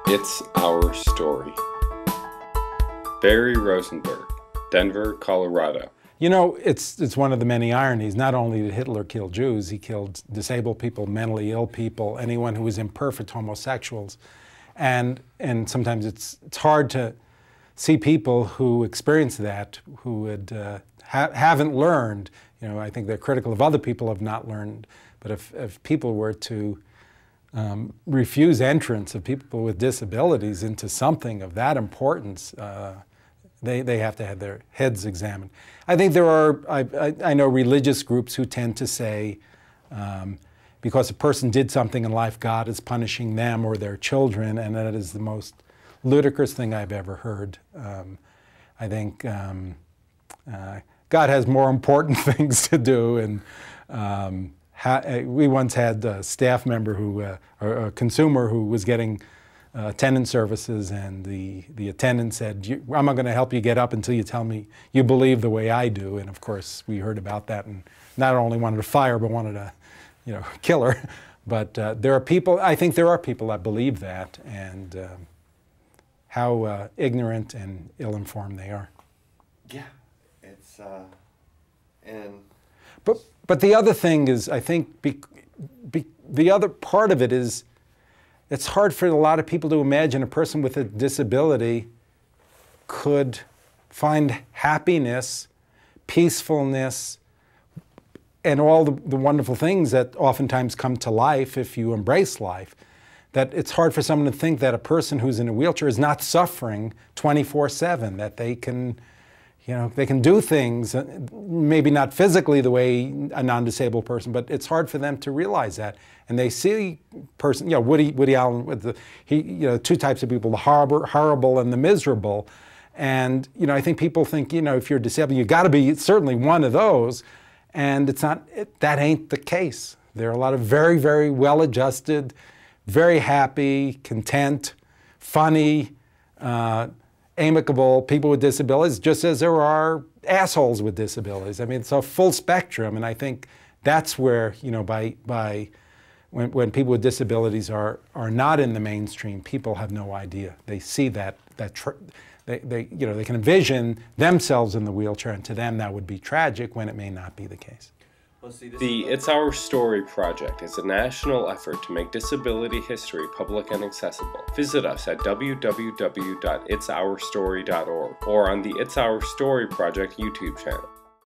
It's Our Story. Barry Rosenberg, Denver, Colorado. You know, it's one of the many ironies. Not only did Hitler kill Jews, he killed disabled people, mentally ill people, anyone who was imperfect, homosexuals. And sometimes it's hard to see people who experience that, who haven't learned. You know, I think they're critical of other people who have not learned. But if people were to refuse entrance of people with disabilities into something of that importance, they have to have their heads examined. I think there are, I know religious groups who tend to say, because a person did something in life, God is punishing them or their children, and that is the most ludicrous thing I've ever heard. I think God has more important things to do, and we once had a staff member who, or a consumer who was getting attendant services, and the attendant said, I'm not going to help you get up until you tell me you believe the way I do. And of course we heard about that and not only wanted to fire but wanted to, you know, kill her. But there are people, I think there are people that believe that, and how ignorant and ill-informed they are. Yeah, it's and but the other thing is, I think the other part of it is, it's hard for a lot of people to imagine a person with a disability could find happiness, peacefulness, and all the wonderful things that oftentimes come to life if you embrace life. That it's hard for someone to think that a person who's in a wheelchair is not suffering 24/7, that they can, you know, they can do things, maybe not physically the way a non-disabled person, but it's hard for them to realize that. And they see person, you know, Woody Allen with you know, two types of people, the horrible and the miserable. And, you know, I think people think, you know, if you're disabled, you got to be certainly one of those. And it's not, that ain't the case. There are a lot of very, very well-adjusted, very happy, content, funny, amicable people with disabilities, just as there are assholes with disabilities. I mean, it's a full spectrum, and I think that's where, you know, when people with disabilities are not in the mainstream, people have no idea. They see that you know, they can envision themselves in the wheelchair, and to them that would be tragic when it may not be the case. The It's Our Story project is a national effort to make disability history public and accessible. Visit us at www.itsourstory.org or on the It's Our Story project YouTube channel.